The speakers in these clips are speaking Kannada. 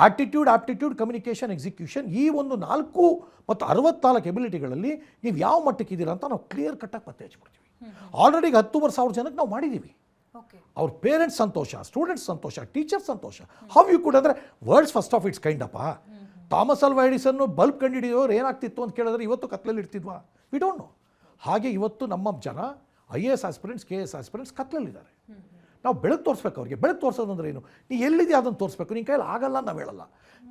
ಆಟಿಟ್ಯೂಡ್, ಆಪ್ಟಿಟ್ಯೂಡ್, ಕಮ್ಯುನಿಕೇಷನ್, ಎಕ್ಸಿಕ್ಯೂಷನ್, ಈ ಒಂದು 4 ಮತ್ತು 64 ಎಬಿಲಿಟಿಗಳಲ್ಲಿ ನೀವು ಯಾವ ಮಟ್ಟಕ್ಕೆ ಇದ್ದೀರಾ ಅಂತ ನಾವು ಕ್ಲಿಯರ್ ಕಟ್ಟಾಗಿ ಪತ್ತೆ ಹಚ್ಬಿಡ್ತೀವಿ. ಆಲ್ರೆಡಿ 10,000 ಜನಕ್ಕೆ ನಾವು ಮಾಡಿದ್ದೀವಿ. ಅವ್ರ ಪೇರೆಂಟ್ಸ್ ಸಂತೋಷ, ಸ್ಟೂಡೆಂಟ್ಸ್ ಸಂತೋಷ, ಟೀಚರ್ಸ್ ಸಂತೋಷ. ಹೌ ಯು ಕುಡ್ ಅಂದರೆ world's first of its kind ಅಪ್ಪ. ಥಾಮಸ್ ಅಲ್ವಾ ಎಡಿಸನ್ನು ಬಲ್ಬ್ ಕಂಡುಹಿಡಿಯೋರು ಏನಾಗ್ತಿತ್ತು ಅಂತ ಕೇಳಿದ್ರೆ ಇವತ್ತು ಕತ್ಲಲ್ಲಿ ಇರ್ತಿದ್ವಾ? We don't know. ಹಾಗೆ ಇವತ್ತು ನಮ್ಮ ಜನ IAS ಆಸ್ಪಿರೆಂಟ್ಸ್, KS ಆಸ್ಪಿರೆಂಟ್ಸ್ ಕತ್ಲಲ್ಲಿದ್ದಾರೆ. ನಾವು ಬೆಳಕು ತೋರಿಸ್ಬೇಕು ಅವ್ರಿಗೆ. ಬೆಳಕು ತೋರಿಸೋದಂದ್ರೆ ಏನು? ನೀ ಎಲ್ಲಿದೆಯಾ ಅದನ್ನು ತೋರಿಸ್ಬೇಕು. ನಿನ್ನ ಕೈಯಲ್ಲಿ ಆಗಲ್ಲ ನಾವು ಹೇಳಲ್ಲ.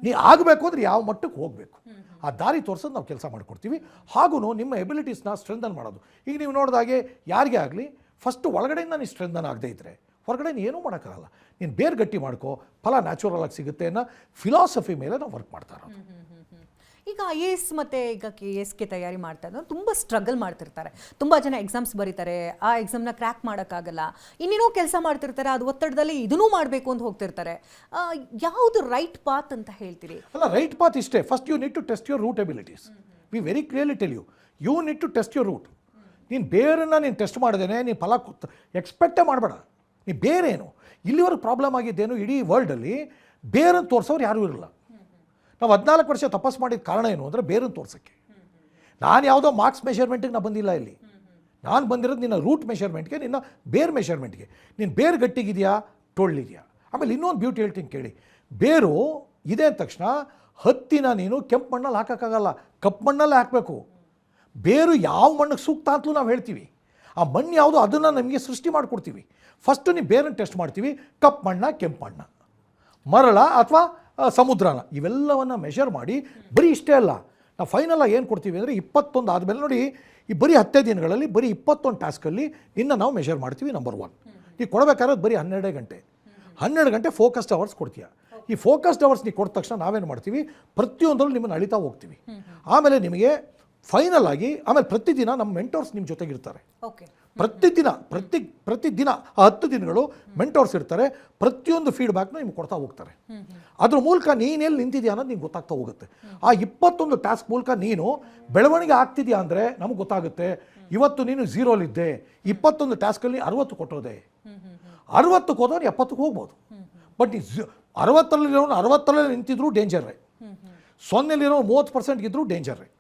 ನೀ ಆಗಬೇಕು ಅಂದರೆ ಯಾವ ಮಟ್ಟಕ್ಕೆ ಹೋಗಬೇಕು ಆ ದಾರಿ ತೋರಿಸೋದು ನಾವು ಕೆಲಸ ಮಾಡಿಕೊಡ್ತೀವಿ. ಹಾಗೂ ನಿಮ್ಮ ಎಬಿಲಿಟೀಸ್ನ ಸ್ಟ್ರೆಂಥನ್ ಮಾಡೋದು. ಈಗ ನೀವು ನೋಡಿದಾಗೆ ಯಾರಿಗೇ ಆಗಲಿ ಫಸ್ಟು ಒಳಗಡೆಯಿಂದ ನೀನು ಸ್ಟ್ರೆಂಥನ್ ಆಗದೇ ಇದ್ದರೆ ಹೊರಗಡೆ ಏನೂ ಮಾಡೋಕ್ಕಾಗಲ್ಲ. ನೀನು ಬೇರೆ ಗಟ್ಟಿ ಮಾಡ್ಕೋ, ಫಲ ನ್ಯಾಚುರಲ್ ಆಗಿ ಸಿಗುತ್ತೆ ಅನ್ನೋ ಫಿಲಾಸಫಿ ಮೇಲೆ ನಾವು ವರ್ಕ್ ಮಾಡ್ತಾ ಇರೋದು. ಈಗ IAS ಮತ್ತು ಈಗ KSಗೆ ತಯಾರಿ ಮಾಡ್ತಾ ಇದ್ದಾರೆ, ತುಂಬ ಸ್ಟ್ರಗಲ್ ಮಾಡ್ತಿರ್ತಾರೆ. ತುಂಬ ಜನ ಎಕ್ಸಾಮ್ಸ್ ಬರೀತಾರೆ, ಆ ಎಕ್ಸಾಮ್ನ ಕ್ರ್ಯಾಕ್ ಮಾಡೋಕ್ಕಾಗಲ್ಲ, ಇನ್ನೇನೋ ಕೆಲಸ ಮಾಡ್ತಿರ್ತಾರೆ, ಅದು ಒತ್ತಡದಲ್ಲಿ ಇದನ್ನೂ ಮಾಡಬೇಕು ಅಂತ ಹೋಗ್ತಿರ್ತಾರೆ. ಯಾವುದು ರೈಟ್ ಪಾತ್ ಅಂತ ಹೇಳ್ತೀರಿ? ಅಲ್ಲ, ರೈಟ್ ಪಾತ್ ಇಷ್ಟೇ. First you need to test your root abilities. We very clearly tell you need to test your root. ನೀನು ಬೇರೆನ ನೀನು ಟೆಸ್ಟ್ ಮಾಡಿದೇನೆ ನೀನು ಫಲ ಎಕ್ಸ್ಪೆಕ್ಟೇ ಮಾಡಬೇಡ. ನೀ ಬೇರೇನು ಇಲ್ಲಿವರೆಗೆ ಪ್ರಾಬ್ಲಮ್ ಆಗಿದ್ದೇನು ಇಡೀ ವರ್ಲ್ಡಲ್ಲಿ ಬೇರನ್ನು ತೋರಿಸೋರು ಯಾರೂ ಇರಲ್ಲ. ನಾವು 14 ವರ್ಷ ತಪಸ್ ಮಾಡಿದ ಕಾರಣ ಏನು ಅಂದರೆ ಬೇರನ್ನು ತೋರ್ಸೋಕ್ಕೆ. ನಾನು ಯಾವುದೋ ಮಾರ್ಕ್ಸ್ ಮೆಷರ್ಮೆಂಟಿಗೆ ನಾನು ಬಂದಿಲ್ಲ ಇಲ್ಲಿ. ನಾನು ಬಂದಿರೋದು ನಿನ್ನ ರೂಟ್ ಮೆಷರ್ಮೆಂಟ್ಗೆ, ನಿನ್ನ ಬೇರ್ ಮೆಷರ್ಮೆಂಟ್ಗೆ. ನೀನು ಬೇರು ಗಟ್ಟಿಗಿದೆಯಾ, ಟೊಳ್ಳಿದೆಯಾ. ಆಮೇಲೆ ಇನ್ನೊಂದು ಬ್ಯೂಟಿ ಹೇಳ್ತೀನಿ ಕೇಳಿ. ಬೇರು ಇದೆ ಅಂದ ತಕ್ಷಣ ಹತ್ತಿನ ನೀನು ಕೆಂಪು ಮಣ್ಣಲ್ಲಿ ಹಾಕೋಕ್ಕಾಗಲ್ಲ, ಕಪ್ಪು ಮಣ್ಣಲ್ಲೇ ಹಾಕಬೇಕು. ಬೇರು ಯಾವ ಮಣ್ಣಿಗೆ ಸೂಕ್ತ ಅಂತಲೂ ನಾವು ಹೇಳ್ತೀವಿ. ಆ ಮಣ್ಣು ಯಾವುದು ಅದನ್ನು ನಮಗೆ ಸೃಷ್ಟಿ ಮಾಡಿಕೊಡ್ತೀವಿ. ಫಸ್ಟು ನೀವು ಬೇರನ್ನು ಟೆಸ್ಟ್ ಮಾಡ್ತೀವಿ. ಕಪ್ಪು ಮಣ್ಣ, ಕೆಂಪು ಮಣ್ಣ, ಮರಳ ಅಥವಾ ಸಮುದ್ರನ, ಇವೆಲ್ಲವನ್ನು ಮೆಷರ್ ಮಾಡಿ ಬರೀ ಇಷ್ಟೇ ಅಲ್ಲ, ನಾವು ಫೈನಲಾಗಿ ಏನು ಕೊಡ್ತೀವಿ ಅಂದರೆ 21 ಆದಮೇಲೆ ನೋಡಿ, ಈ ಬರೀ 10 ದಿನಗಳಲ್ಲಿ ಬರೀ 21 ಟಾಸ್ಕಲ್ಲಿ ನಾವು ಮೆಷರ್ ಮಾಡ್ತೀವಿ. ನಂಬರ್ 1 ಈಗ ಕೊಡಬೇಕಾದ್ರೆ ಬರೀ 12 ಗಂಟೆ ಫೋಕಸ್ಡ್ ಅವರ್ಸ್ ಕೊಡ್ತೀಯ. ಈ ಫೋಕಸ್ಡ್ ಅವರ್ಸ್ ನೀವು ಕೊಟ್ಟ ತಕ್ಷಣ ನಾವೇನು ಮಾಡ್ತೀವಿ, ಪ್ರತಿಯೊಂದರಲ್ಲೂ ನಿಮ್ಮನ್ನು ಅಳಿತಾ ಹೋಗ್ತೀವಿ. ಆಮೇಲೆ ನಿಮಗೆ ಫೈನಲ್ ಆಗಿ ಆಮೇಲೆ ಪ್ರತಿದಿನ ನಮ್ಮ ಮೆಂಟೋರ್ಸ್ ನಿಮ್ಮ ಜೊತೆಗಿರ್ತಾರೆ. ಪ್ರತಿದಿನ 10 ದಿನಗಳು ಮೆಂಟೋರ್ಸ್ ಇರ್ತಾರೆ. ಪ್ರತಿಯೊಂದು ಫೀಡ್ಬ್ಯಾಕ್ನ ನಿಮ್ಗೆ ಕೊಡ್ತಾ ಹೋಗ್ತಾರೆ. ಅದ್ರ ಮೂಲಕ ನೀನೆಲ್ಲಿ ನಿಂತಿದ್ಯಾ ಅನ್ನೋದು ನಿಮ್ಗೆ ಗೊತ್ತಾಗ್ತಾ ಹೋಗುತ್ತೆ. ಆ 21 ಟಾಸ್ಕ್ ಮೂಲಕ ನೀನು ಬೆಳವಣಿಗೆ ಆಗ್ತಿದ್ಯಾ ಅಂದರೆ ನಮಗೆ ಗೊತ್ತಾಗುತ್ತೆ. ಇವತ್ತು ನೀನು 0 21 ಟಾಸ್ಕಲ್ಲಿ 60 ಕೊಟ್ಟೋದೆ, 60ಕ್ಕೆ ಹೋದವನು 70ಕ್ಕೆ ಹೋಗ್ಬೋದು. ಬಟ್ ಈ 60ರಲ್ಲಿರೋನು 60ರಲ್ಲೇ ನಿಂತಿದ್ರು ಡೇಂಜರ್ರೇ, 0 30% ಇದ್ರೂ ಡೇಂಜರ್ರೇ.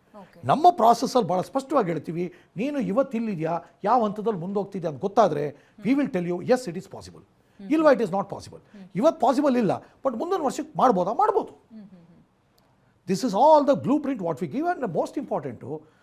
ನಮ್ಮ ಪ್ರಾಸೆಸ್ಸಲ್ಲಿ ಭಾಳ ಸ್ಪಷ್ಟವಾಗಿ ಹೇಳ್ತೀವಿ, ನೀನು ಇವತ್ತಿಲ್ಲಿದೆಯಾ, ಯಾವ ಹಂತದಲ್ಲಿ ಮುಂದೋಗ್ತಿದ್ಯಾ ಅಂತ ಗೊತ್ತಾದರೆ we will tell you yes it is possible, ಇಲ್ವಾ ಇಟ್ ಈಸ್ ನಾಟ್ ಪಾಸಿಬಲ್. ಇವತ್ತು ಪಾಸಿಬಲ್ ಇಲ್ಲ, ಬಟ್ ಮುಂದಿನ ವರ್ಷಕ್ಕೆ ಮಾಡ್ಬೋದು. This is all the blueprint what we give. And most important